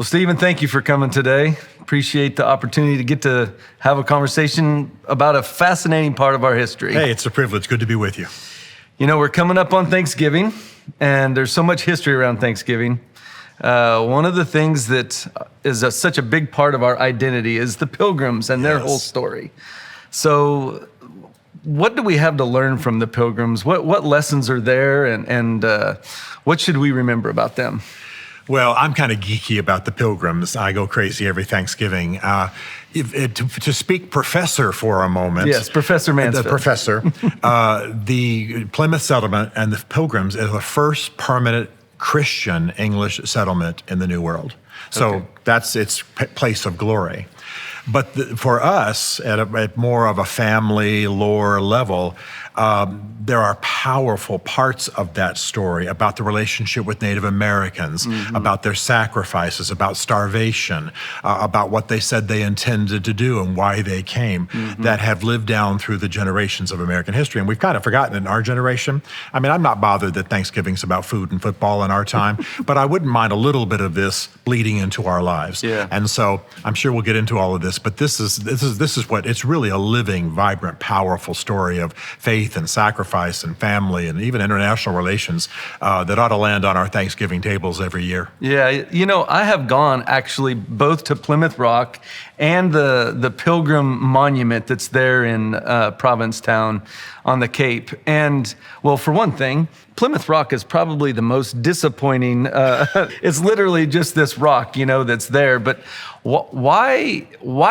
Well, Stephen, thank you for coming today. Appreciate the opportunity to get to have a conversation about a fascinating part of our history. Hey, it's a privilege. Good to be with you. You know, we're coming up on Thanksgiving, and there's so much history around Thanksgiving. One of the things that is such a big part of our identity is the pilgrims and their whole story. So what do we have to learn from the pilgrims? What lessons are there, and what should we remember about them? Well, I'm kind of geeky about the pilgrims. I go crazy every Thanksgiving. To speak professor for a moment. Yes, Professor Mansfield. The professor. The Plymouth settlement and the pilgrims is the first permanent Christian English settlement in the New World. So that's its place of glory. But for us, at more of a family lore level, there are powerful parts of that story about the relationship with Native Americans, about their sacrifices, about starvation, about what they said they intended to do and why they came, that have lived down through the generations of American history. And we've kind of forgotten in our generation. I mean, I'm not bothered that Thanksgiving's about food and football in our time, but I wouldn't mind a little bit of this bleeding into our lives. Yeah. And so I'm sure we'll get into all of this, but this is what it's really a living, vibrant, powerful story of faith and sacrifice and family and even international relations that ought to land on our Thanksgiving tables every year. Yeah, you know, I have gone actually both to Plymouth Rock and the Pilgrim Monument that's there in Provincetown on the Cape. And, well, for one thing, Plymouth Rock is probably the most disappointing. It's literally just this rock, you know, that's there. But why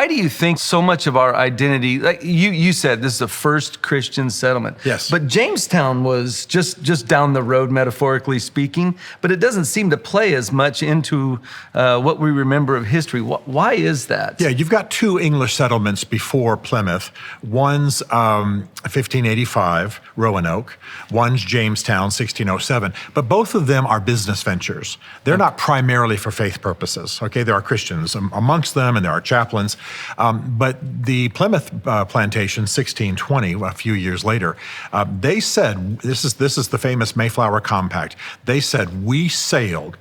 do you think so much of our identity, like you said, this is the first Christian settlement. Yes. But Jamestown was just down the road, metaphorically speaking, but it doesn't seem to play as much into what we remember of history. Why is that? Yeah, you've got two English settlements before Plymouth. One's 1585, Roanoke. One's Jamestown, 1607. But both of them are business ventures. They're not primarily for faith purposes. Okay, there are Christians amongst them, and there are chaplains. But the Plymouth plantation, 1620, a few years later, they said, this is the famous Mayflower Compact. They said, we sailed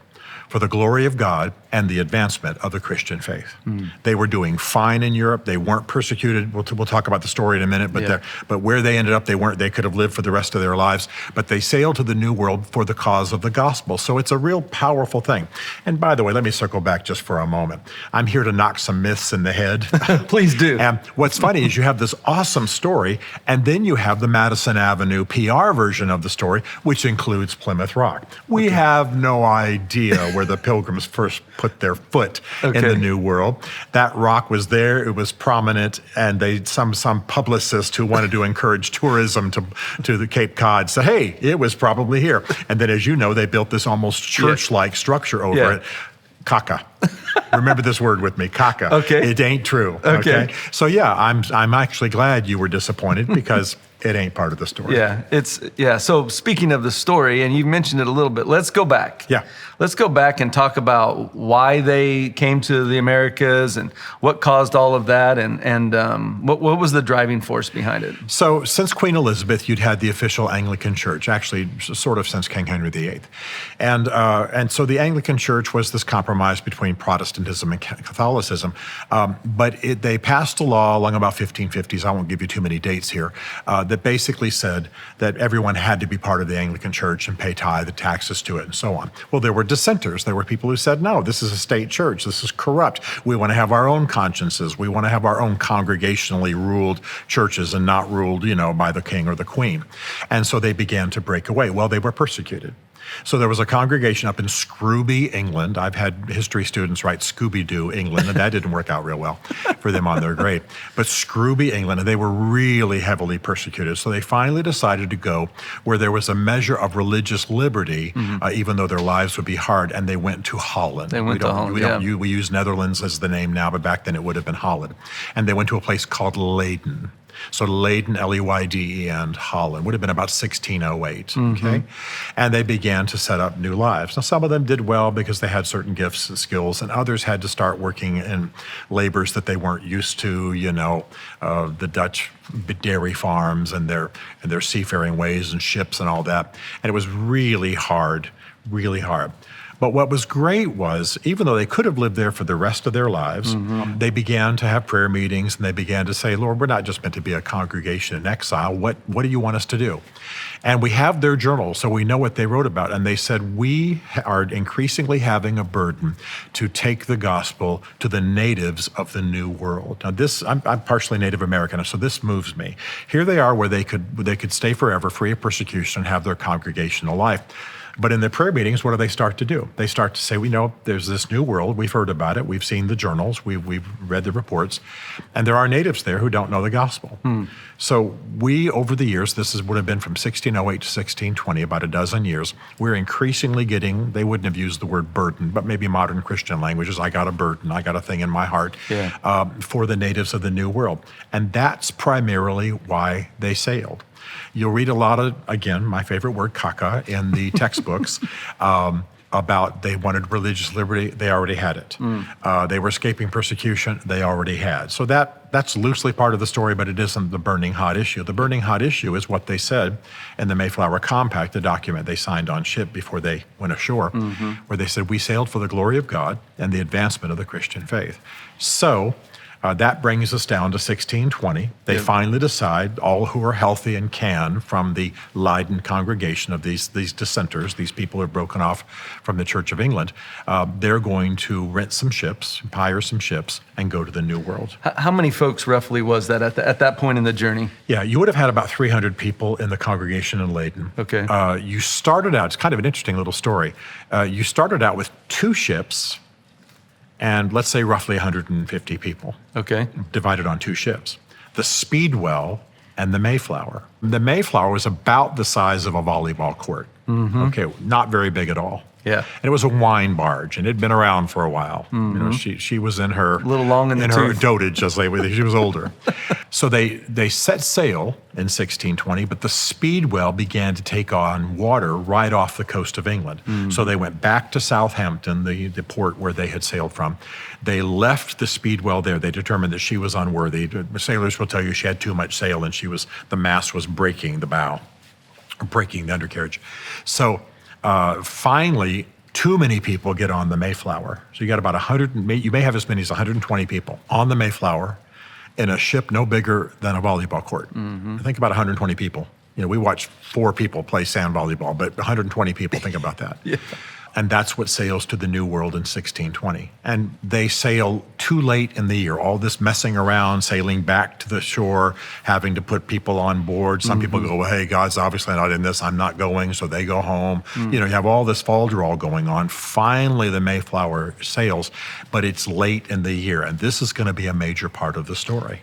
for the glory of God and the advancement of the Christian faith. They were doing fine in Europe. They weren't persecuted. We'll talk about the story in a minute, but where they ended up, they weren't. They could have lived for the rest of their lives, but they sailed to the New World for the cause of the gospel. So it's a real powerful thing. And by the way, let me circle back just for a moment. I'm here to knock some myths in the head. Please do. And what's funny is you have this awesome story, and then you have the Madison Avenue PR version of the story, which includes Plymouth Rock. We have no idea where the Pilgrims first put their foot in the New World. That rock was there, it was prominent, and some publicist who wanted to encourage tourism to the Cape Cod said, hey, it was probably here. And then, as you know, they built this almost church-like structure over it. Caca. Remember this word with me, caca. Okay. It ain't true. Okay. So yeah, I'm actually glad you were disappointed because it ain't part of the story. So speaking of the story, and you mentioned it a little bit, let's go back. Yeah. Let's go back and talk about why they came to the Americas and what caused all of that, and what was the driving force behind it? So since Queen Elizabeth, you'd had the official Anglican Church, actually sort of since King Henry VIII. And so the Anglican Church was this compromise between Protestantism and Catholicism. But they passed a law along about 1550s, I won't give you too many dates here, that basically said that everyone had to be part of the Anglican Church and pay tithe and taxes to it and so on. Well, there were dissenters. There were people who said, no, this is a state church. This is corrupt. We want to have our own consciences. We want to have our own congregationally ruled churches and not ruled, by the king or the queen. And so they began to break away. Well, they were persecuted. So there was a congregation up in Scrooby, England. I've had history students write Scooby-Doo, England, and that didn't work out real well for them on their grade. But Scrooby, England, and they were really heavily persecuted. So they finally decided to go where there was a measure of religious liberty, even though their lives would be hard, and they went to Holland. They went to Holland, We use Netherlands as the name now, but back then it would have been Holland. And they went to a place called Leiden. So Leiden, Leyden, Holland, would have been about 1608, okay? And they began to set up new lives. Now, some of them did well because they had certain gifts and skills, and others had to start working in labors that they weren't used to, the Dutch dairy farms and their seafaring ways and ships and all that. And it was really hard, really hard. But what was great was, even though they could have lived there for the rest of their lives, they began to have prayer meetings and they began to say, Lord, we're not just meant to be a congregation in exile. What do you want us to do? And we have their journals, so we know what they wrote about. And they said, we are increasingly having a burden to take the gospel to the natives of the New World. Now I'm partially Native American, so this moves me. Here they are where they could stay forever, free of persecution, have their congregational life. But in the prayer meetings, what do they start to do? They start to say, we know there's this new world. We've heard about it. We've seen the journals. We've read the reports. And there are natives there who don't know the gospel. So we, over the years, would have been from 1608 to 1620, about a dozen years, we're increasingly getting, they wouldn't have used the word burden, but maybe modern Christian languages, I got a burden, I got a thing in my heart, for the natives of the New World. And that's primarily why they sailed. You'll read a lot of, again, my favorite word, caca, in the textbooks about they wanted religious liberty. They already had it. They were escaping persecution. They already had. So that's loosely part of the story, but it isn't the burning hot issue. The burning hot issue is what they said in the Mayflower Compact, the document they signed on ship before they went ashore, where they said, we sailed for the glory of God and the advancement of the Christian faith. So that brings us down to 1620. They finally decide, all who are healthy and can, from the Leiden congregation of these dissenters, these people who are broken off from the Church of England, they're going to rent some ships, hire some ships, and go to the New World. How many folks roughly was that at that point in the journey? Yeah, you would have had about 300 people in the congregation in Leiden. Okay. You started out, it's kind of an interesting little story. You started out with 2 ships, and let's say roughly 150 people. Okay. Divided on 2 ships. The Speedwell and the Mayflower. The Mayflower was about the size of a volleyball court. Okay, not very big at all. Yeah. And it was a wine barge, and it had been around for a while. You know, she was in her... A little long in the her tooth. dotage, as they would. She was older. So they set sail in 1620, but the Speedwell began to take on water right off the coast of England. So they went back to Southampton, the port where they had sailed from. They left the Speedwell there. They determined that she was unworthy. The sailors will tell you she had too much sail, and the mast was breaking the bow, breaking the undercarriage. So finally, too many people get on the Mayflower. So you got about 100, you may have as many as 120 people on the Mayflower in a ship no bigger than a volleyball court. Think about 120 people. You know, we watch 4 people play sand volleyball, but 120 people, think about that. And that's what sails to the New World in 1620. And they sail too late in the year. All this messing around, sailing back to the shore, having to put people on board. Some people go, well, hey, God's obviously not in this. I'm not going, so they go home. You know, you have all this folderol going on. Finally, the Mayflower sails, but it's late in the year. And this is going to be a major part of the story.